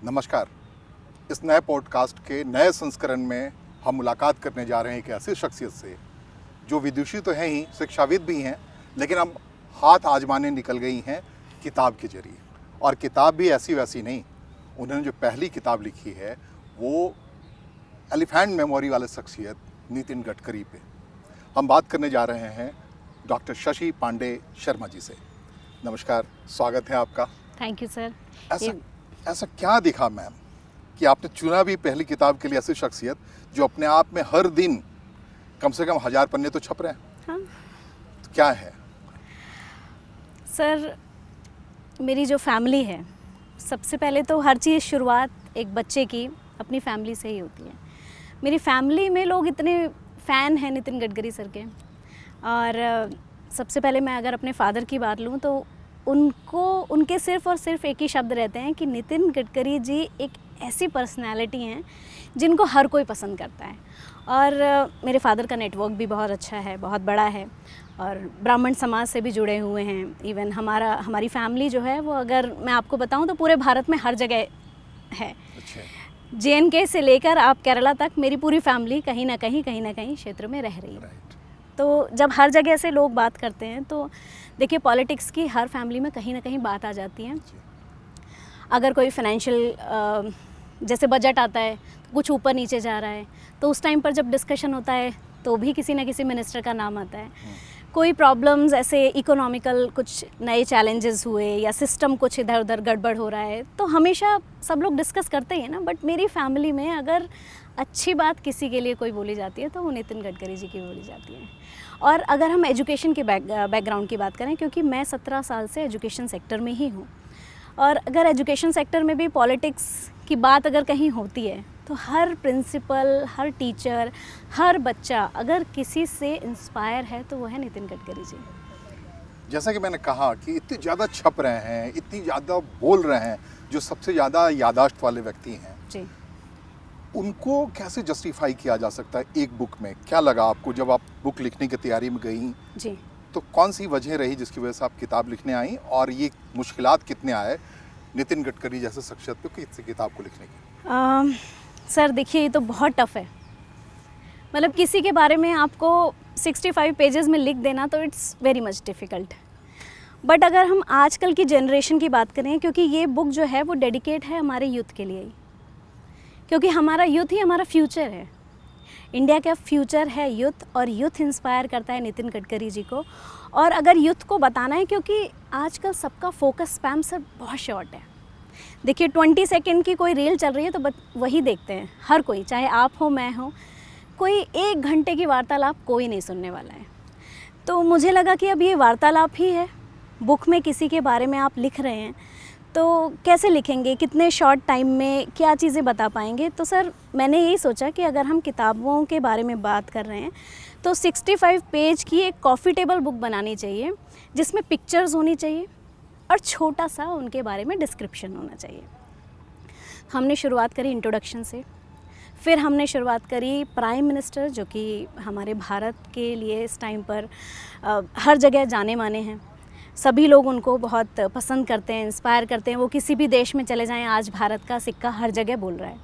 नमस्कार। इस नए पॉडकास्ट के नए संस्करण में हम मुलाकात करने जा रहे हैं एक ऐसी शख्सियत से जो विदुषी तो हैं ही, शिक्षाविद भी हैं, लेकिन अब हाथ आजमाने निकल गई हैं किताब के जरिए। और किताब भी ऐसी वैसी नहीं, उन्होंने जो पहली किताब लिखी है वो एलिफेंट मेमोरी वाले शख्सियत नितिन गडकरी पे। हम बात करने जा रहे हैं डॉक्टर शशि पांडे शर्मा जी से। नमस्कार, स्वागत है आपका। Thank you sir. ऐसा क्या दिखा मैम कि आपने चुना भी पहली किताब के लिए ऐसी शख्सियत जो अपने आप में हर दिन कम से कम 1000 पन्ने तो छप रहे हैं? हाँ तो क्या है सर, मेरी जो फैमिली है, सबसे पहले तो हर चीज़ शुरुआत एक बच्चे की अपनी फैमिली से ही होती है। मेरी फैमिली में लोग इतने फ़ैन हैं नितिन गडकरी सर के। और सबसे पहले मैं अगर अपने फादर की बात लूँ तो उनके सिर्फ़ और सिर्फ एक ही शब्द रहते हैं कि नितिन गडकरी जी एक ऐसी पर्सनालिटी हैं जिनको हर कोई पसंद करता है। और मेरे फादर का नेटवर्क भी बहुत अच्छा है, बहुत बड़ा है, और ब्राह्मण समाज से भी जुड़े हुए हैं। इवन हमारी फैमिली जो है वो, अगर मैं आपको बताऊं तो पूरे भारत में हर जगह है। अच्छा। JNK से लेकर आप केरला तक मेरी पूरी फैमिली कहीं ना कहीं क्षेत्र में रह रही है। तो जब हर जगह से लोग बात करते हैं तो देखिए, पॉलिटिक्स की हर फैमिली में कहीं ना कहीं बात आ जाती है। अगर कोई फाइनेंशियल जैसे बजट आता है, कुछ ऊपर नीचे जा रहा है, तो उस टाइम पर जब डिस्कशन होता है तो भी किसी ना किसी मिनिस्टर का नाम आता है। कोई प्रॉब्लम्स ऐसे इकोनॉमिकल कुछ नए चैलेंजेस हुए या सिस्टम कुछ इधर उधर गड़बड़ हो रहा है तो हमेशा सब लोग डिस्कस करते ही हैं ना। बट मेरी फैमिली में अगर अच्छी बात किसी के लिए कोई बोली जाती है तो वो नितिन गडकरी जी की बोली जाती है। और अगर हम एजुकेशन के बैकग्राउंड की बात करें, क्योंकि मैं 17 साल से एजुकेशन सेक्टर में ही हूँ, और अगर एजुकेशन सेक्टर में भी पॉलिटिक्स की बात अगर कहीं होती है तो हर प्रिंसिपल, हर टीचर, हर बच्चा अगर किसी से इंस्पायर है तो वो है नितिन गडकरी जी। जैसा कि मैंने कहा कि इतनी ज़्यादा छप रहे हैं, इतनी ज़्यादा बोल रहे हैं, जो सबसे ज़्यादा याददाश्त वाले व्यक्ति हैं जी, उनको कैसे जस्टिफाई किया जा सकता है एक बुक में? क्या लगा आपको जब आप बुक लिखने की तैयारी में गई जी। तो कौन सी वजह रही जिसकी वजह से आप किताब लिखने आई, और ये मुश्किलात कितने आए नितिन गडकरी जैसे शख्सियत पे किसी किताब को लिखने की? सर देखिए, ये तो बहुत टफ़ है। मतलब किसी के बारे में आपको 65 पेजेस में लिख देना तो it's very much difficult. But अगर हम आजकल की जनरेशन की बात करें, क्योंकि ये बुक जो है वो डेडिकेट है हमारे यूथ के लिए ही, क्योंकि हमारा यूथ ही हमारा फ्यूचर है। इंडिया का फ्यूचर है यूथ, और यूथ इंस्पायर करता है नितिन गडकरी जी को। और अगर यूथ को बताना है, क्योंकि आजकल सबका फोकस स्पैम सर बहुत शॉर्ट है। देखिए, 20 सेकंड की कोई रील चल रही है तो वही देखते हैं हर कोई, चाहे आप हो, मैं हो। कोई 1 घंटे की वार्तालाप कोई नहीं सुनने वाला है। तो मुझे लगा कि अब ये वार्तालाप ही है। बुक में किसी के बारे में आप लिख रहे हैं तो कैसे लिखेंगे, कितने शॉर्ट टाइम में क्या चीज़ें बता पाएंगे? तो सर मैंने यही सोचा कि अगर हम किताबों के बारे में बात कर रहे हैं तो 65 पेज की एक कॉफ़ी टेबल बुक बनानी चाहिए, जिसमें पिक्चर्स होनी चाहिए और छोटा सा उनके बारे में डिस्क्रिप्शन होना चाहिए। हमने शुरुआत करी इंट्रोडक्शन से, फिर हमने शुरुआत करी प्राइम मिनिस्टर, जो कि हमारे भारत के लिए इस टाइम पर हर जगह जाने माने हैं। सभी लोग उनको बहुत पसंद करते हैं, इंस्पायर करते हैं। वो किसी भी देश में चले जाएं, आज भारत का सिक्का हर जगह बोल रहा है,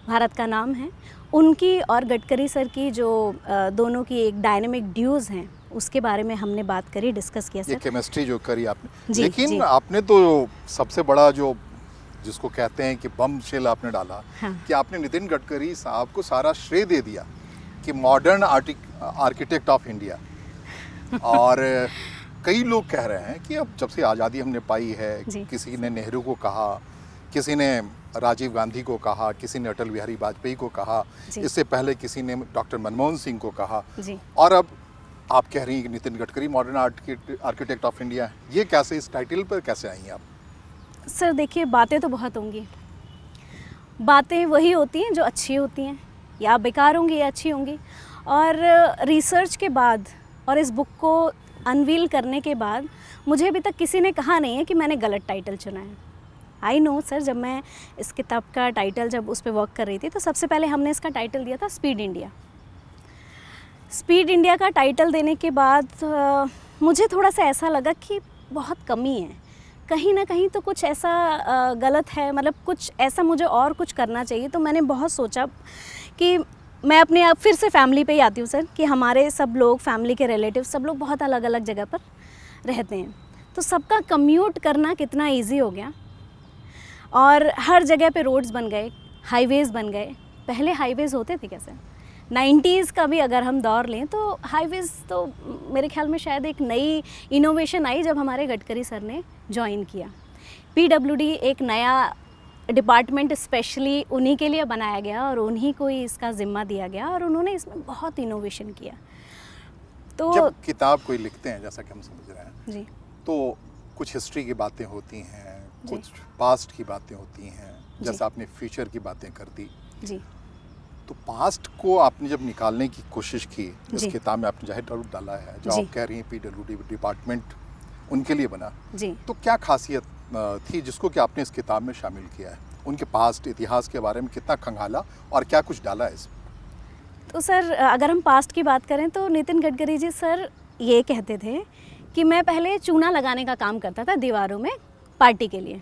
भारत का नाम है। उनकी और गडकरी सर की जो दोनों की एक डायनेमिक ड्यूज़ हैं, उसके बारे में हमने बात करी, डिस्कस किया सर। ये केमिस्ट्री जो करी आपने, जी, लेकिन जी। आपने तो सबसे बड़ा जो जिसको कहते हैं कि बम शेल आपने डाला, हाँ। कि आपने नितिन गडकरी साहब को सारा श्रेय दे दिया कि मॉडर्न आर्किटेक्ट ऑफ इंडिया। और कई लोग कह रहे हैं कि अब जब से आज़ादी हमने पाई है, किसी ने नेहरू को कहा, किसी ने राजीव गांधी को कहा, किसी ने अटल बिहारी वाजपेयी को कहा, इससे पहले किसी ने डॉक्टर मनमोहन सिंह को कहा, और अब आप कह रही हैं कि Nitin Gadkari modern architect of India है। ये कैसे, इस टाइटल पर कैसे आई हैं आप? सर देखिए, बातें तो बहुत होंगी। बातें वही होती हैं जो अच्छी होती हैं, या बेकार होंगी या अच्छी होंगी। और रिसर्च के बाद और इस बुक को अनवील करने के बाद मुझे अभी तक किसी ने कहा नहीं है कि मैंने गलत टाइटल चुना है। आई नो सर, जब मैं इस किताब का टाइटल जब उस पर वर्क कर रही थी तो सबसे पहले हमने इसका टाइटल दिया था स्पीड इंडिया। स्पीड इंडिया का टाइटल देने के बाद मुझे थोड़ा सा ऐसा लगा कि बहुत कमी है, कहीं ना कहीं तो कुछ ऐसा गलत है, मतलब कुछ ऐसा मुझे और कुछ करना चाहिए। तो मैंने बहुत सोचा कि मैं अपने आप फिर से फैमिली पे ही आती हूँ सर, कि हमारे सब लोग फैमिली के रिलेटिव सब लोग बहुत अलग अलग जगह पर रहते हैं, तो सबका कम्यूट करना कितना इजी हो गया। और हर जगह पे रोड्स बन गए, हाईवेज़ बन गए। पहले हाईवेज़ होते थे कैसे? 90s का भी अगर हम दौर लें तो हाईवेज़ तो मेरे ख्याल में शायद एक नई इनोवेशन आई जब हमारे गडकरी सर ने ज्वाइन किया। PWD एक नया डिपार्टमेंट स्पेशली उन्हीं के लिए बनाया गया और उन्हीं को ही इसका ज़िम्मा दिया गया और उन्होंने इसमें बहुत इनोवेशन किया। तो जब किताब कोई लिखते हैं, जैसा कि हम समझ रहे हैं जी, तो कुछ हिस्ट्री की बातें होती हैं, जी। कुछ पास्ट की बातें होती हैं, जी। जैसा आपने फ्यूचर की बातें कर दी। जी, तो पास्ट को आपने जब निकालने की कोशिश की, इस जी। किताब में आपने जाहिर तौर पर डाला है, जो जी। आप कह रही हैं PWD डिपार्टमेंट उनके लिए बना, जी। तो क्या खासियत थी जिसको कि आपने इस किताब में शामिल किया है? उनके पास्ट इतिहास के बारे में कितना खंगाला और क्या कुछ डाला है इसमें? तो सर अगर हम पास्ट की बात करें तो नितिन गडकरी जी सर ये कहते थे कि मैं पहले चूना लगाने का काम करता था दीवारों में पार्टी के लिए,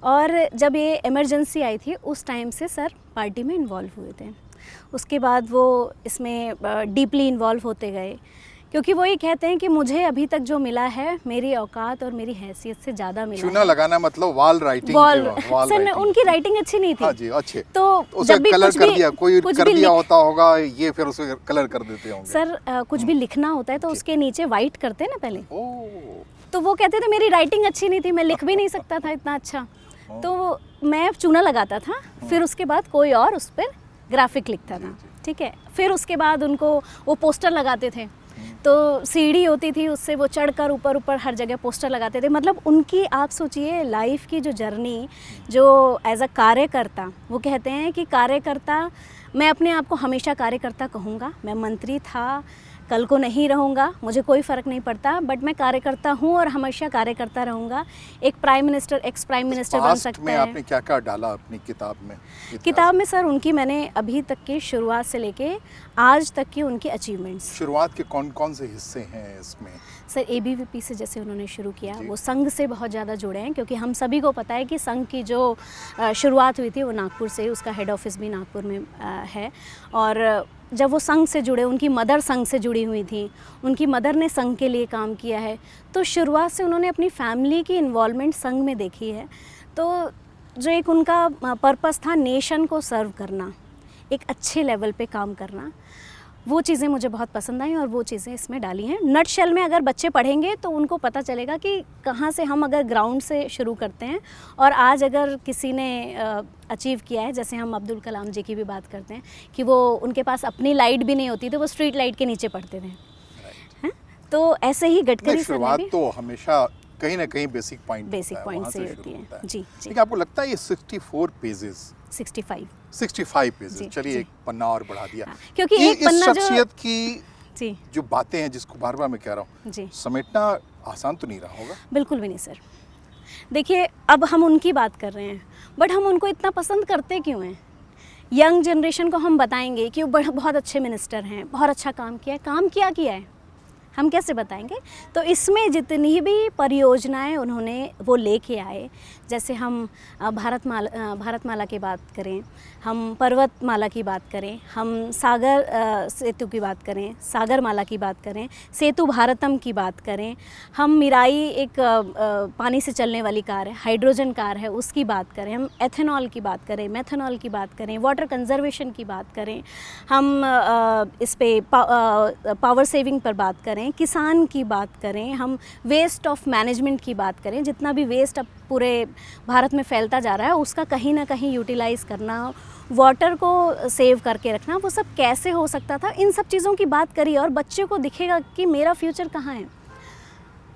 और जब ये इमरजेंसी आई थी उस टाइम से सर पार्टी में इन्वॉल्व हुए थे। उसके बाद वो इसमें डीपली इन्वॉल्व होते गए, क्योंकि वो ये कहते हैं कि मुझे अभी तक जो मिला है मेरी औकात और मेरी हैसियत से ज़्यादा मिला चूना है। लगाना मतलब wall writing? Wall wall sir writing. उनकी राइटिंग अच्छी नहीं थी। हाँ जी, अच्छे। तो उसे जब भी कलर कुछ कर भी दिया, कोई कुछ कर भी दिया लिख- होता होगा, ये फिर उसे कलर कर देते होंगे। सर कुछ भी लिखना होता है तो जी। उसके नीचे वाइट करते हैं ना पहले। ओह, तो वो कहते थे मेरी राइटिंग अच्छी नहीं थी, मैं लिख भी नहीं सकता था इतना अच्छा। तो मैं चूना लगाता था, फिर उसके बाद कोई और उस पर ग्राफिक लिखता था, ठीक है। फिर उसके बाद उनको वो पोस्टर लगाते थे, तो सीढ़ी होती थी, उससे वो चढ़कर ऊपर ऊपर हर जगह पोस्टर लगाते थे। मतलब उनकी आप सोचिए लाइफ की जो जर्नी, जो एज अ कार्यकर्ता, वो कहते हैं कि कार्यकर्ता, मैं अपने आप को हमेशा कार्यकर्ता कहूँगा। मैं मंत्री था, कल को नहीं रहूँगा, मुझे कोई फ़र्क नहीं पड़ता, बट मैं कार्यकर्ता हूँ और हमेशा कार्यकर्ता रहूँगा। एक prime minister, ex prime minister बन पास्ट सकता में है। आपने क्या क्या डाला अपनी किताब में? किताब में सर उनकी मैंने अभी तक की शुरुआत से लेके आज तक की उनकी अचीवमेंट्स। शुरुआत के कौन कौन से हिस्से हैं इसमें? सर ABVP से जैसे उन्होंने शुरू किया, जी। वो संघ से बहुत ज़्यादा जुड़े हैं, क्योंकि हम सभी को पता है कि संघ की जो शुरुआत हुई थी वो नागपुर से, उसका हेड ऑफिस भी नागपुर में है। और जब वो संघ से जुड़े, उनकी मदर संघ से जुड़ी हुई थी, उनकी मदर ने संघ के लिए काम किया है, तो शुरुआत से उन्होंने अपनी फैमिली की इन्वॉल्वमेंट संघ में देखी है। तो जो एक उनका पर्पस था नेशन को सर्व करना, एक अच्छे लेवल पे काम करना, वो चीज़ें मुझे बहुत पसंद आई और वो चीज़ें इसमें डाली हैं। नट शेल में अगर बच्चे पढ़ेंगे तो उनको पता चलेगा कि कहाँ से हम अगर ग्राउंड से शुरू करते हैं और आज अगर किसी ने अचीव किया है, जैसे हम अब्दुल कलाम जी की भी बात करते हैं कि वो उनके पास अपनी लाइट भी नहीं होती थी, वो स्ट्रीट लाइट के नीचे पढ़ते थे, हैं? तो ऐसे ही गडकरी सर ने शुरुआत भी तो हमेशा कहीं ना कहीं बेसिक पॉइंट से ही होती है। जी जी, लेकिन आपको लगता है ये 64 पेजेस, 65 पेजेस, जी, चलिए जी। एक पन्ना और बढ़ा दिया, हाँ, क्योंकि ये एक पन्ना इस जो शख्सियत की जी जो बातें हैं, जिसको बार बार मैं कह रहा हूँ, जी समेटना आसान तो नहीं रहा होगा? बिल्कुल भी नहीं सर। देखिए अब हम उनकी बात कर रहे हैं, बट हम उनको इतना पसंद करते क्यों हैं? यंग जनरेशन को हम बताएंगे कि वो बहुत अच्छे मिनिस्टर हैं, बहुत अच्छा काम किया है, काम क्या किया है हम कैसे बताएंगे? तो इसमें जितनी भी परियोजनाएं उन्होंने वो लेके आए, जैसे हम भारतमाला की बात करें, हम पर्वतमाला की बात करें, हम सागर सेतु की बात करें, सागरमाला की बात करें, सेतु भारतम की बात करें, हम मिराई एक पानी से चलने वाली कार है, हाइड्रोजन कार है, उसकी बात करें, हम एथेनॉल की बात करें, मेथेनॉल की बात करें, वाटर कंजर्वेशन की बात करें, हम इस पे पावर सेविंग पर बात करें, किसान की बात करें, हम वेस्ट ऑफ मैनेजमेंट की बात करें, जितना भी वेस्ट अब पूरे भारत में फैलता जा रहा है उसका कहीं ना कहीं यूटिलाइज़ करना, वाटर को सेव करके रखना, वो सब कैसे हो सकता था, इन सब चीज़ों की बात करिए और बच्चे को दिखेगा कि मेरा फ्यूचर कहाँ है।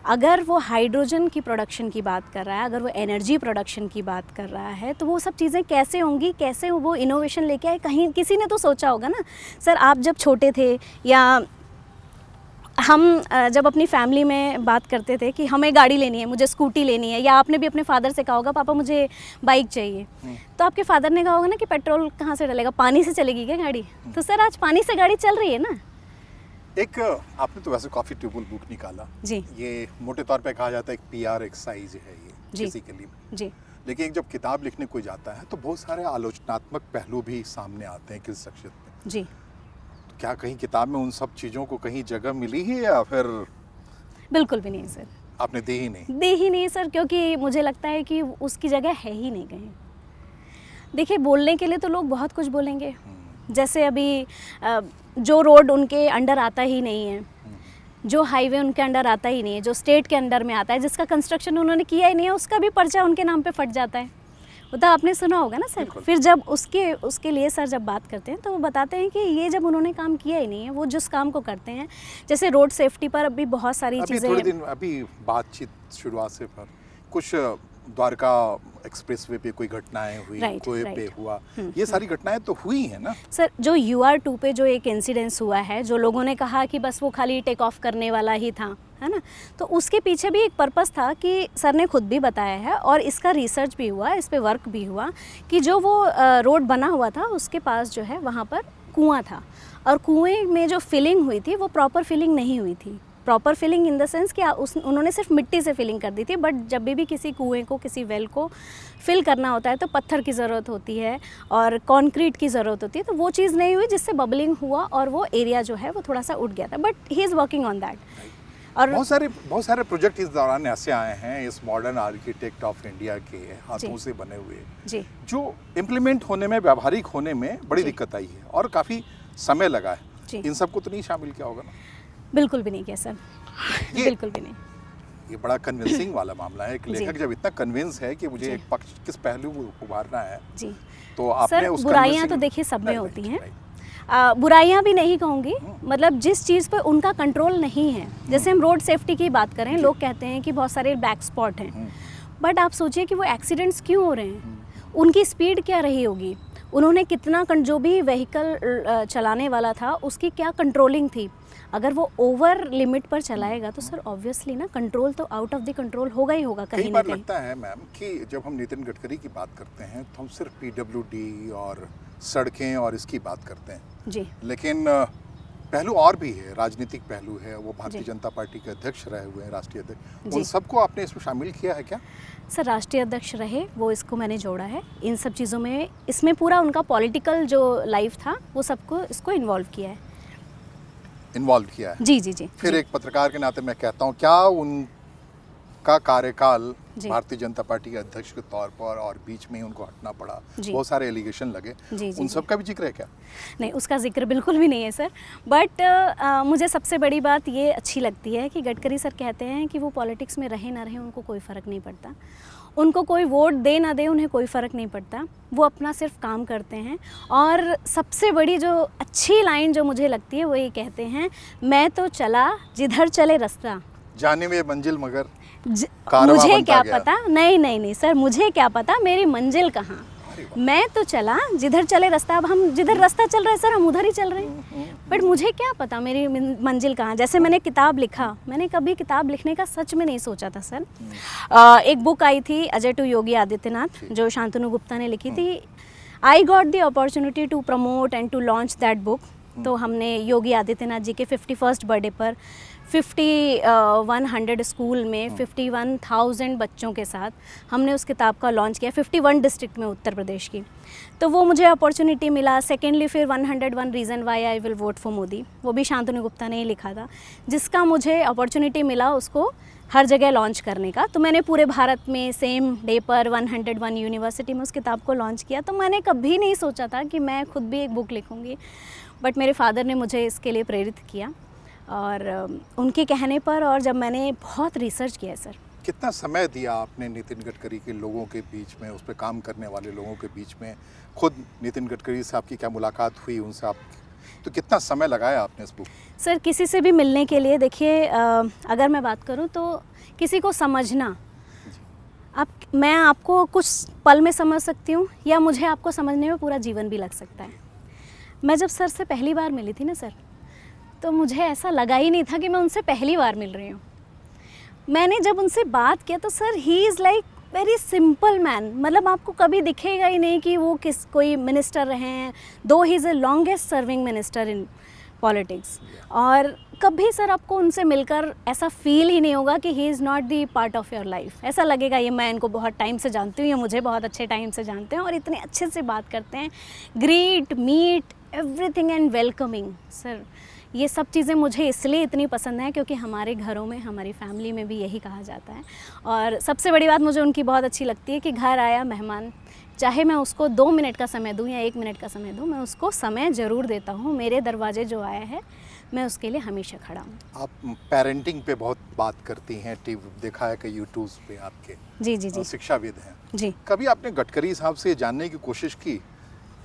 अगर वो हाइड्रोजन की प्रोडक्शन की बात कर रहा है, अगर वो एनर्जी प्रोडक्शन की बात कर रहा है, तो वो सब चीज़ें कैसे होंगी, कैसे वो इनोवेशन लेके आए, कहीं किसी ने तो सोचा होगा ना। सर आप जब छोटे थे या हम जब अपनी फैमिली में बात करते थे कि हमें गाड़ी लेनी है, मुझे स्कूटी लेनी है, या आपने भी अपने फादर से कहा होगा पापा मुझे बाइक चाहिए, तो आपके फादर ने कहा होगा ना कि पेट्रोल कहाँ से डलेगा, पानी से चलेगी क्या गाड़ी? तो सर आज पानी से गाड़ी चल रही है ना। एक आपने तो वैसे काफ़ी ट्यूबल बुक निकाला जी, ये मोटे तौर पे कहा जाता है एक PR एक्सरसाइज है ये, जी। किसी के लिए। जी लेकिन जब किताब लिखने कोई जाता है तो बहुत सारे आलोचनात्मक पहलू भी सामने आते हैं किसी शख्सियत में। जी। तो क्या कहीं किताब में उन सब चीज़ों को कहीं जगह मिली है या फिर बिल्कुल भी नहीं सर, आपने दी ही नहीं? दे ही नहीं सर, क्योंकि मुझे लगता है कि उसकी जगह है ही नहीं कहीं। देखिए, बोलने के लिए तो लोग बहुत कुछ बोलेंगे, जैसे अभी जो रोड उनके अंडर आता ही नहीं है, जो हाईवे उनके अंडर आता ही नहीं है, जो स्टेट के अंडर में आता है, जिसका कंस्ट्रक्शन उन्होंने किया ही नहीं है, उसका भी पर्चा उनके नाम पे फट जाता है। वो तो आपने सुना होगा ना सर। बिल्कुल। फिर जब उसके लिए सर जब बात करते हैं तो वो बताते हैं कि ये जब उन्होंने काम किया ही नहीं है, वो जिस काम को करते हैं, जैसे रोड सेफ्टी पर अभी बहुत सारी अभी चीज़ें। थोड़े दिन अभी बातचीत शुरुआत से पर कुछ द्वारका एक्सप्रेसवे पे कोई घटनाएं हुई, Right, कोई right. पे हुआ, ये सारी घटनाएं तो हुई हैं ना? सर, जो UR2 पे जो एक इंसिडेंस हुआ है, जो लोगों ने कहा कि बस वो खाली टेक ऑफ करने वाला ही था, है ना, तो उसके पीछे भी एक पर्पस था कि सर ने खुद भी बताया है और इसका रिसर्च भी हुआ, इस पे वर्क भी हुआ कि जो वो रोड बना हुआ था उसके पास जो है वहाँ पर कुआं था, और कुएं में जो फिलिंग हुई थी वो प्रॉपर फिलिंग नहीं हुई थी। Proper filling in the sense कि उन्होंने सिर्फ मिट्टी से फिलिंग कर दी थी, बट जब भी किसी कुएं को, किसी वेल को फिल करना होता है तो पत्थर की ज़रूरत होती है और कंक्रीट की ज़रूरत होती है, तो वो चीज़ नहीं हुई जिससे बबलिंग हुआ और वो एरिया जो है वो थोड़ा सा उठ गया था, but he is working on that. और बहुत सारे प्रोजेक्ट इस दौरान ऐसे आए हैं इस मॉडर्न आर्किटेक्ट ऑफ इंडिया के हाथों से बने हुए, जी, जो इम्प्लीमेंट होने में, व्यावहारिक होने में बड़ी दिक्कत आई है और काफ़ी समय लगा है। जी। इन सबको तो नहीं शामिल किया होगा ना? बिल्कुल भी नहीं किया सर, बिल्कुल भी नहीं। ये बड़ा कन्विंसिंग वाला मामला है। एक लेखक जी। जब इतना कन्विंस है कि मुझे जी। एक पक्ष किस पहलू को उभारना है, जी तो आपने सर, उस बुराइयां convincing- तो देखिए सब में Right, होती right, हैं। right. बुराइयां भी नहीं कहूँगी, मतलब जिस चीज़ पे उनका कंट्रोल नहीं है, जैसे हम रोड सेफ्टी की बात करें, लोग कहते हैं कि बहुत सारे ब्लैक स्पॉट हैं, बट आप सोचिए कि वो एक्सीडेंट्स क्यों हो रहे हैं, उनकी स्पीड क्या रही होगी, उन्होंने कितना जो भी व्हीकल चलाने वाला था उसकी क्या कंट्रोलिंग थी। अगर वो ओवर लिमिट पर चलाएगा तो सर ऑब्वियसली ना कंट्रोल तो आउट ऑफ द कंट्रोल होगा ही होगा कई कहीं ना बार कहीं। लगता है मैम कि जब हम नितिन गडकरी की बात करते हैं तो हम सिर्फ PWD और सड़कें और इसकी बात करते हैं, जी लेकिन पहलू और भी है, राजनीतिक पहलू है। वो भारतीय जी। जनता पार्टी के अध्यक्ष रहे हुए हैं, राष्ट्रीय अध्यक्ष, जी। उन सबको आपने इसमें शामिल किया है क्या? सर, राष्ट्रीय अध्यक्ष रहे, वो इसको मैंने जोड़ा है इन सब चीज़ों में, इसमें पूरा उनका पॉलिटिकल जो लाइफ था वो सबको इसको इन्वॉल्व किया है। इन्वॉल्व किया है। जी जी जी फिर जी। एक पत्रकार के नाते मैं कहता हूँ, क्या उनका कार्यकाल जी। भारतीय जनता पार्टी के अध्यक्ष के तौर पर और बीच में ही उनको हटना पड़ा, जी। बहुत सारे एलिगेशन लगे, जी, जी, उन जी। सब का भी जिक्र है क्या? नहीं, उसका जिक्र बिल्कुल भी नहीं है सर, बट मुझे सबसे बड़ी बात ये अच्छी लगती है कि गडकरी सर कहते हैं कि वो पॉलिटिक्स में रहे ना रहे उनको कोई फ़र्क नहीं पड़ता, उनको कोई वोट दे ना दे उन्हें कोई फ़र्क नहीं पड़ता, वो अपना सिर्फ काम करते हैं। और सबसे बड़ी जो अच्छी लाइन जो मुझे लगती है वो ये कहते हैं, मैं तो चला जिधर चले रास्ता, जाने में मंजिल मगर कारवां मुझे बनता क्या गया। पता, नहीं सर, मुझे क्या पता मेरी मंजिल कहाँ, मैं तो चला जिधर चले रास्ता। अब हम जिधर रास्ता चल रहे हैं सर हम उधर ही चल रहे हैं, बट मुझे क्या पता मेरी मंजिल कहाँ। जैसे मैंने किताब लिखा, मैंने कभी किताब लिखने का सच में नहीं सोचा था सर। एक बुक आई थी अजय टू योगी आदित्यनाथ जो शांतनु गुप्ता ने लिखी थी, I got the opportunity to promote and to launch that book. तो हमने योगी आदित्यनाथ जी के 51st बर्थडे पर 5100 स्कूल में 51,000 बच्चों के साथ हमने उस किताब का लॉन्च किया 51 डिस्ट्रिक्ट में उत्तर प्रदेश की। तो वो मुझे अपॉर्चुनिटी मिला। सेकेंडली फिर 101 reason why I will vote for Modi, वो भी शांतनु गुप्ता ने ही लिखा था, जिसका मुझे अपॉर्चुनिटी मिला उसको हर जगह लॉन्च करने का। तो मैंने पूरे भारत में सेम डे पर 101 यूनिवर्सिटी में उस किताब को लॉन्च किया। तो मैंने कभी नहीं सोचा था कि मैं खुद भी एक बुक लिखूँगी, बट मेरे फादर ने मुझे इसके लिए प्रेरित किया और उनके कहने पर, और जब मैंने बहुत रिसर्च किया सर। कितना समय दिया आपने नितिन गडकरी के लोगों के बीच में, उस पर काम करने वाले लोगों के बीच में? खुद नितिन गडकरी से आपकी क्या मुलाकात हुई उनसे, आप तो कितना समय लगाया आपने इस बुक? सर, किसी से भी मिलने के लिए देखिए, अगर मैं बात करूं तो किसी को समझना, मैं आपको कुछ पल में समझ सकती हूं या मुझे आपको समझने में पूरा जीवन भी लग सकता है। मैं जब सर से पहली बार मिली थी ना सर, तो मुझे ऐसा लगा ही नहीं था कि मैं उनसे पहली बार मिल रही हूँ। मैंने जब उनसे बात किया तो sir he is like very simple man, मतलब आपको कभी दिखेगा ही नहीं कि वो कोई मिनिस्टर रहे हैं, दो he is a longest serving minister in politics. और कभी सर आपको उनसे मिलकर ऐसा फील ही नहीं होगा कि he is not the part of your life. ऐसा लगेगा ये मैं इनको बहुत टाइम से जानती हूँ, ये मुझे बहुत अच्छे टाइम से जानते हैं और इतने अच्छे से बात करते हैं, greet meet everything and welcoming. Sir ये सब चीज़ें मुझे इसलिए इतनी पसंद हैं क्योंकि हमारे घरों में, हमारी फैमिली में भी यही कहा जाता है। और सबसे बड़ी बात मुझे उनकी बहुत अच्छी लगती है कि घर आया मेहमान, चाहे मैं उसको 2 मिनट का समय दूं या 1 मिनट का समय दूं, मैं उसको समय ज़रूर देता हूं। मेरे दरवाजे जो आया है मैं उसके लिए हमेशा खड़ा हूं। आप पेरेंटिंग पे बहुत बात करती हैं, टीवी देखा है कि यूट्यूब पे आपके जी जी जी शिक्षाविद हैं। जी। कभी आपने गडकरी साहब से ये जानने की कोशिश की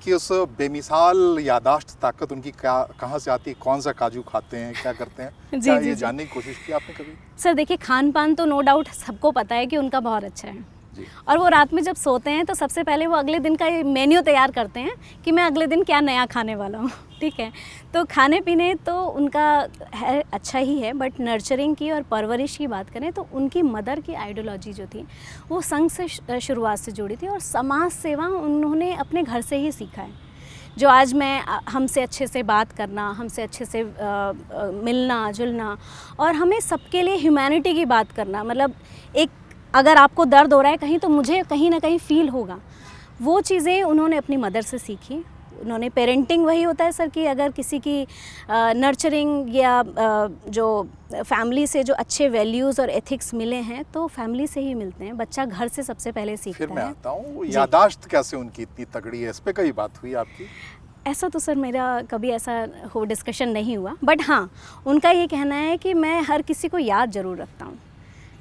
कि उस बेमिसाल यादाश्त ताकत उनकी क्या, कहाँ से आती है, कौन सा काजू खाते हैं, क्या करते हैं? जी, क्या जी, ये जी। जानने की कोशिश की आपने कभी? सर देखिए, खान पान तो नो डाउट सबको पता है कि उनका बहुत अच्छा है। जी। और वो रात में जब सोते हैं तो सबसे पहले वो अगले दिन का ये मेन्यू तैयार करते हैं कि मैं अगले दिन क्या नया खाने वाला हूँ। ठीक है, तो खाने पीने तो उनका है, अच्छा ही है, बट नर्चरिंग की और परवरिश की बात करें तो उनकी मदर की आइडियोलॉजी जो थी वो संघ से शुरुआत से जुड़ी थी और समाज सेवा उन्होंने अपने घर से ही सीखा है। जो आज मैं हमसे अच्छे से बात करना, हमसे अच्छे से मिलना जुलना और हमें सबके लिए ह्यूमैनिटी की बात करना, मतलब एक अगर आपको दर्द हो रहा है कहीं तो मुझे कहीं ना कहीं फील होगा, वो चीज़ें उन्होंने अपनी मदर से सीखी। उन्होंने पेरेंटिंग वही होता है सर कि अगर किसी की नर्चरिंग या जो फैमिली से जो अच्छे वैल्यूज़ और एथिक्स मिले हैं तो फैमिली से ही मिलते हैं। बच्चा घर से सबसे पहले सीखता फिर मैं है। आता हूँ, यादाश्त कैसे उनकी इतनी तगड़ी है, इस पे कई बात हुई आपकी? ऐसा तो सर मेरा कभी ऐसा हो डिस्कशन नहीं हुआ, बट हाँ उनका ये कहना है कि मैं हर किसी को याद ज़रूर रखता हूँ,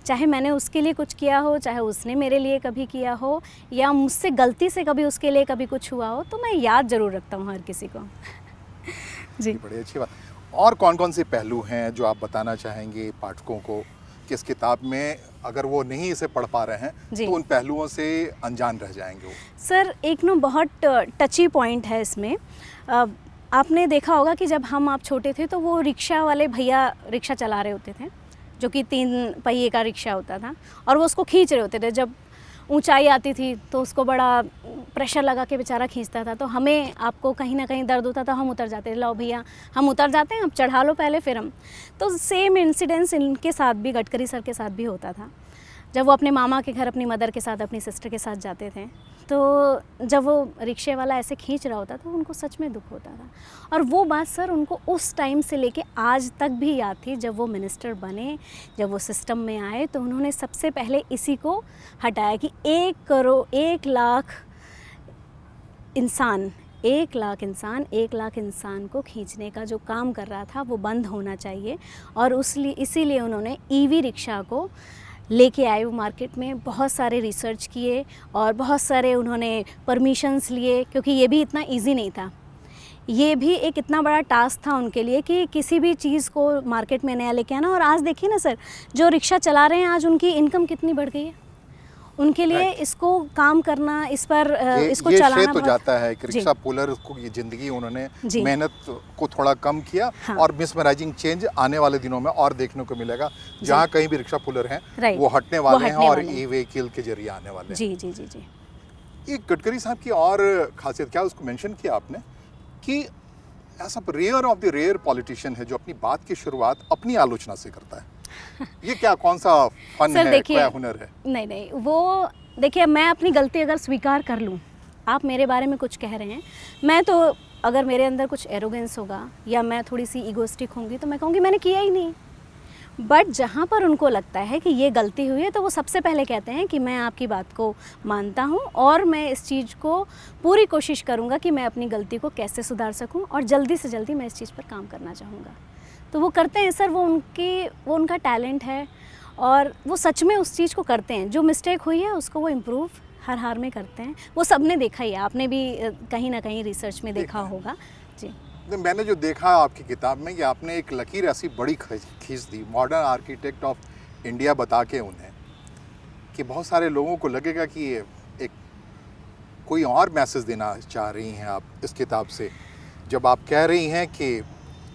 चाहे मैंने उसके लिए कुछ किया हो, चाहे उसने मेरे लिए कभी किया हो या मुझसे गलती से कभी उसके लिए कभी कुछ हुआ हो, तो मैं याद ज़रूर रखता हूँ हर किसी को। जी। बड़ी अच्छी बात। और कौन कौन से पहलू हैं जो आप बताना चाहेंगे पाठकों को कि इस किताब में अगर वो नहीं इसे पढ़ पा रहे हैं जी। तो उन पहलुओं से अनजान रह जाएंगे वो? सर एक ना बहुत टची पॉइंट है इसमें। आपने देखा होगा कि जब आप छोटे थे तो वो रिक्शा वाले भैया रिक्शा चला रहे होते थे, जो कि 3 पहिए का रिक्शा होता था और वो उसको खींच रहे होते थे। जब ऊंचाई आती थी तो उसको बड़ा प्रेशर लगा के बेचारा खींचता था, तो हमें आपको कहीं ना कहीं दर्द होता था, हम उतर जाते थे, लो भैया हम उतर जाते हैं, आप चढ़ा लो पहले फिर हम। तो सेम इंसिडेंस इनके साथ भी, गडकरी सर के साथ भी होता था। जब वो अपने मामा के घर अपनी मदर के साथ, अपनी सिस्टर के साथ जाते थे, तो जब वो रिक्शे वाला ऐसे खींच रहा होता तो उनको सच में दुख होता था। और वो बात सर उनको उस टाइम से लेके आज तक भी याद थी। जब वो मिनिस्टर बने, जब वो सिस्टम में आए, तो उन्होंने सबसे पहले इसी को हटाया कि 1 लाख इंसान 1 लाख इंसान को खींचने का जो काम कर रहा था वो बंद होना चाहिए। और इसीलिए उन्होंने ईवी रिक्शा को लेके आए। वो मार्केट में बहुत सारे रिसर्च किए और बहुत सारे उन्होंने परमिशंस लिए, क्योंकि ये भी इतना इजी नहीं था। ये भी एक इतना बड़ा टास्क था उनके लिए कि किसी भी चीज़ को मार्केट में नया लेके आना। और आज देखिए ना सर, जो रिक्शा चला रहे हैं आज उनकी इनकम कितनी बढ़ गई है। उनके लिए इसको काम करना, इस पर इसको चलाना श्रेय तो बहुत- जाता है कि रिक्शा पुलर को ये जिंदगी उन्होंने जी। मेहनत को थोड़ा कम किया। हाँ। और मिसमैनेजिंग चेंज आने वाले दिनों में और देखने को मिलेगा, जहाँ कहीं भी रिक्शा पुलर हैं राइट, वो हटने वाले हैं हटने और वाले हैं। ई व्हीकल के जरिए आने वाले हैं। जी जी जी जी। एक गडकरी साहब की और खासियत क्या, उसको मेंशन किया आपने कि ऐसा rare of the rare politician है जो अपनी बात की शुरुआत अपनी आलोचना से करता है। ये क्या, कौन सा फन सर है, देखिए, क्या हुनर है? नहीं वो देखिए, मैं अपनी गलती अगर स्वीकार कर लूँ, आप मेरे बारे में कुछ कह रहे हैं, मैं तो अगर मेरे अंदर कुछ एरोगेंस होगा या मैं थोड़ी सी ईगोस्टिक होंगी तो मैं कहूँगी मैंने किया ही नहीं। बट जहाँ पर उनको लगता है कि ये गलती हुई है तो वो सबसे पहले कहते हैं कि मैं आपकी बात को मानता हूँ और मैं इस चीज़ को पूरी कोशिश करूँगा कि मैं अपनी गलती को कैसे सुधार सकूँ और जल्दी से जल्दी मैं इस चीज़ पर काम करना चाहूँगा। तो वो करते हैं सर, वो उनका टैलेंट है और वो सच में उस चीज़ को करते हैं। जो मिस्टेक हुई है उसको वो इम्प्रूव हर हार में करते हैं। वो सबने देखा ही है, आपने भी कहीं ना कहीं रिसर्च में देखा होगा। जी। मैंने जो देखा आपकी किताब में कि आपने एक लकीर ऐसी बड़ी खींच दी, मॉडर्न आर्किटेक्ट ऑफ इंडिया बता के उन्हें, कि बहुत सारे लोगों को लगेगा कि ये एक कोई और मैसेज देना चाह रही हैं आप इस किताब से, जब आप कह रही हैं कि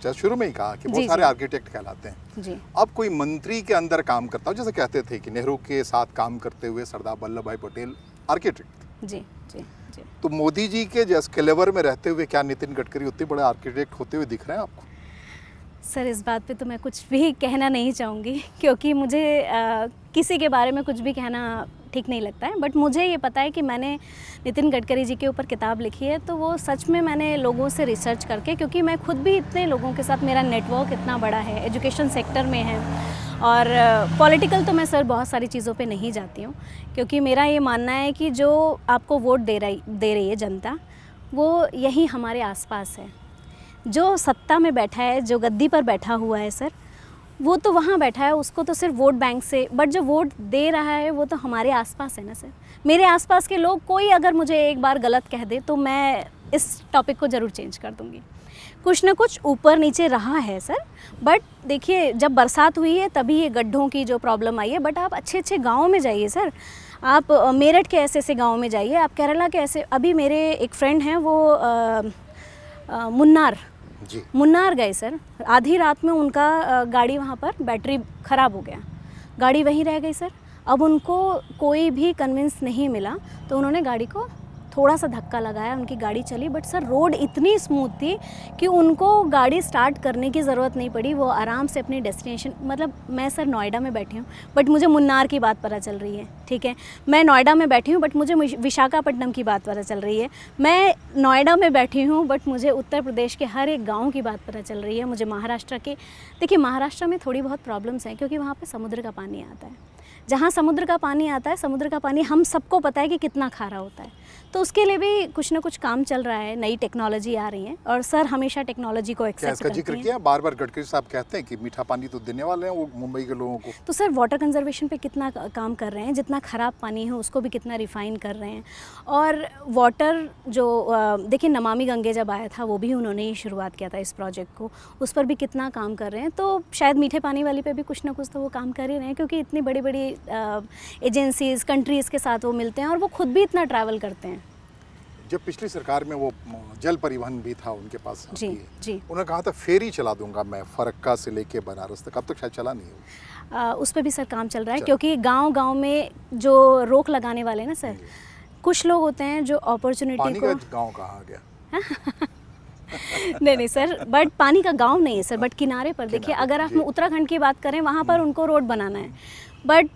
जैसे शुरू में ही कहा कि बहुत जी, सारे जी। आर्किटेक्ट कहलाते हैं। जी अब कोई मंत्री के अंदर काम करता हो, जैसे कहते थे कि नेहरू के साथ काम करते हुए सरदार वल्लभ भाई पटेल आर्किटेक्ट। जी जी जी। तो मोदी जी के जैसे क्लेवर में रहते हुए क्या नितिन गडकरी उतने बड़े आर्किटेक्ट होते हुए दिख रहे हैं आपको? सर इस बात पे तो मैं कुछ भी कहना नहीं चाहूँगी, क्योंकि मुझे किसी के बारे में कुछ भी कहना ठीक नहीं लगता है। बट मुझे ये पता है कि मैंने नितिन गडकरी जी के ऊपर किताब लिखी है, तो वो सच में मैंने लोगों से रिसर्च करके, क्योंकि मैं खुद भी इतने लोगों के साथ, मेरा नेटवर्क इतना बड़ा है, एजुकेशन सेक्टर में है, और पॉलिटिकल तो मैं सर बहुत सारी चीज़ों पे नहीं जाती हूँ, क्योंकि मेरा ये मानना है कि जो आपको वोट दे रही है जनता, वो यही हमारे आसपास है। जो सत्ता में बैठा है, जो गद्दी पर बैठा हुआ है सर, वो तो वहाँ बैठा है, उसको तो सिर्फ वोट बैंक से, बट जो वोट दे रहा है वो तो हमारे आसपास है ना सर। मेरे आसपास के लोग, कोई अगर मुझे एक बार गलत कह दे तो मैं इस टॉपिक को ज़रूर चेंज कर दूँगी। कुछ ना कुछ ऊपर नीचे रहा है सर, बट देखिए जब बरसात हुई है तभी ये गड्ढों की जो प्रॉब्लम आई है, बट आप अच्छे अच्छे गाँव में जाइए सर, आप मेरठ के ऐसे ऐसे गाँव में जाइए, आप केरला के ऐसे, अभी मेरे एक फ्रेंड हैं वो मुन्नार गए सर, आधी रात में उनका गाड़ी वहाँ पर बैटरी ख़राब हो गया, गाड़ी वहीं रह गई सर। अब उनको कोई भी कन्विंस नहीं मिला, तो उन्होंने गाड़ी को थोड़ा सा धक्का लगाया, उनकी गाड़ी चली, बट सर रोड इतनी स्मूथ थी कि उनको गाड़ी स्टार्ट करने की ज़रूरत नहीं पड़ी, वो आराम से अपनी डेस्टिनेशन, मतलब मैं सर नोएडा में बैठी हूँ बट मुझे मुन्नार की बात पता चल रही है, ठीक है, मैं नोएडा में बैठी हूँ बट मुझे विशाखापट्टनम की बात पता चल रही है, मैं नोएडा में बैठी हूँ बट मुझे उत्तर प्रदेश के हर एक गाँव की बात पता चल रही है, मुझे महाराष्ट्र के, देखिए महाराष्ट्र में थोड़ी बहुत प्रॉब्लम्स हैं, क्योंकि वहाँ पर समुद्र का पानी आता है, जहाँ समुद्र का पानी आता है, समुद्र का पानी हम सबको पता है कि कितना खारा होता है, तो उसके लिए भी कुछ ना कुछ काम चल रहा है, नई टेक्नोलॉजी आ रही है, और सर हमेशा टेक्नोलॉजी को एक्सेप्ट करते हैं। जिक्र किया बार बार गडकरी साहब कहते हैं कि मीठा पानी तो देने वाले हैं वो मुंबई के लोगों को, तो सर वाटर कंजर्वेशन पे कितना काम कर रहे हैं, जितना ख़राब पानी है उसको भी कितना रिफ़ाइन कर रहे हैं, और वाटर जो देखिए नमामि गंगे जब आया था वो भी उन्होंने ही शुरुआत किया था इस प्रोजेक्ट को, उस पर भी कितना काम कर रहे हैं, तो शायद मीठे पानी वाली पे भी कुछ ना कुछ तो वो काम कर ही रहे हैं, क्योंकि इतनी बड़ी बड़ी एजेंसीज़, कंट्रीज़ के साथ वो मिलते हैं और वो खुद भी इतना ट्रैवल करते हैं। जब पिछली सरकार में वो जल परिवहन भी था उनके पास, जी जी, उन्होंने कहा था फेरी चला दूंगा मैं फरक्का से लेके बनारस तक, अब तक शायद चला नहीं हो। उस पर भी सर काम चल रहा है, क्योंकि गांव-गांव में जो रोक लगाने वाले हैं ना सर, कुछ लोग होते हैं जो अपॉर्चुनिटी को, गांव कहाँ आ गया नहीं सर, बट पानी का गांव नहीं है सर, बट किनारे पर देखिए, अगर आप उत्तराखंड की बात करें वहाँ पर उनको रोड बनाना है, बट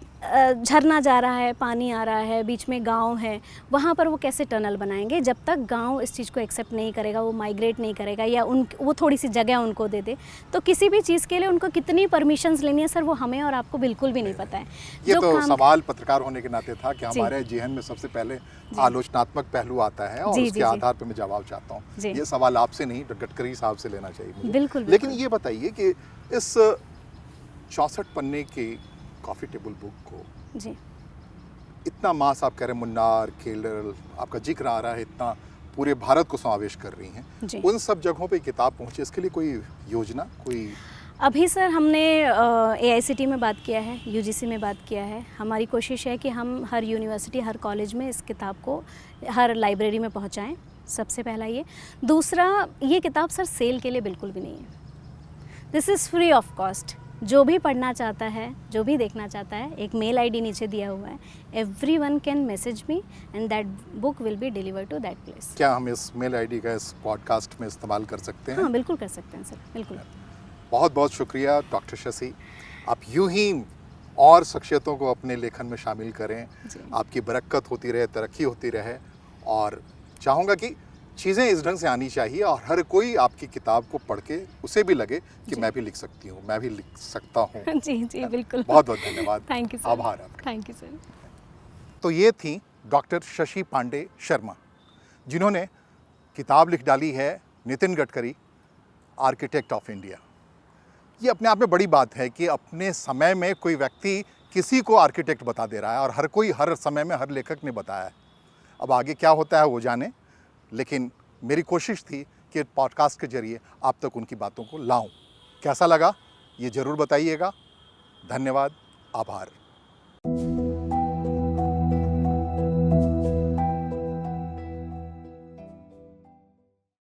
झरना जा रहा है, पानी आ रहा है, बीच में गांव है, वहाँ पर वो कैसे टनल बनाएंगे, जब तक गांव इस चीज़ को एक्सेप्ट नहीं करेगा, वो माइग्रेट नहीं करेगा, या वो थोड़ी सी जगह उनको दे दे, तो किसी भी चीज़ के लिए उनको कितनी परमिशंस लेनी है सर, वो हमें और आपको बिल्कुल भी नहीं पता है। ये तो सवाल पत्रकार होने के नाते था कि हमारे जेहन में सबसे पहले आलोचनात्मक पहलू आता है, और उसके आधार पर मैं जवाब चाहता हूँ। ये सवाल आपसे नहीं, गडकरी साहब से लेना चाहिए बिल्कुल। लेकिन ये बताइए कि इस 64 पन्ने की कॉफ़ी टेबल बुक को जी इतना मास, आप कह रहे हैं मुन्नार, केरल, आपका जिक्र आ रहा है, इतना पूरे भारत को समावेश कर रही हैं, उन सब जगहों पे किताब पहुंचे, इसके लिए कोई योजना, कोई? अभी सर हमने AICT में बात किया है, UGC में बात किया है, हमारी कोशिश है कि हम हर यूनिवर्सिटी, हर कॉलेज में इस किताब को, हर लाइब्रेरी में पहुंचाएं, सबसे पहला ये। दूसरा, ये किताब सर सेल के लिए बिल्कुल भी नहीं है, this is free of cost. जो भी पढ़ना चाहता है, जो भी देखना चाहता है, एक मेल ID नीचे दिया हुआ है, everyone can message me and that book will be delivered to that place। क्या हम इस मेल ID का इस पॉडकास्ट में इस्तेमाल कर सकते हैं? हाँ बिल्कुल कर सकते हैं सर, बिल्कुल। बहुत बहुत शुक्रिया डॉक्टर शशि, आप यूं ही और शख्सियतों को अपने लेखन में शामिल करें, आपकी बरकत होती रहे, तरक्की होती रहे, और चाहूँगा कि चीज़ें इस ढंग से आनी चाहिए और हर कोई आपकी किताब को पढ़ के उसे भी लगे कि मैं भी लिख सकती हूँ, मैं भी लिख सकता हूँ। जी जी बिल्कुल। बहुत बहुत धन्यवाद। Thank you sir. आभार आपका। Thank you sir. तो ये थी डॉक्टर शशि पांडे शर्मा, जिन्होंने किताब लिख डाली है Nitin Gadkari, architect of India. ये अपने आप में बड़ी बात है कि अपने समय में कोई व्यक्ति किसी को आर्किटेक्ट बता दे रहा है, और हर कोई हर समय में हर लेखक ने बताया है। अब आगे क्या होता है वो जाने, लेकिन मेरी कोशिश थी कि पॉडकास्ट के जरिए आप तक उनकी बातों को लाऊं। कैसा लगा ये ज़रूर बताइएगा। धन्यवाद, आभार।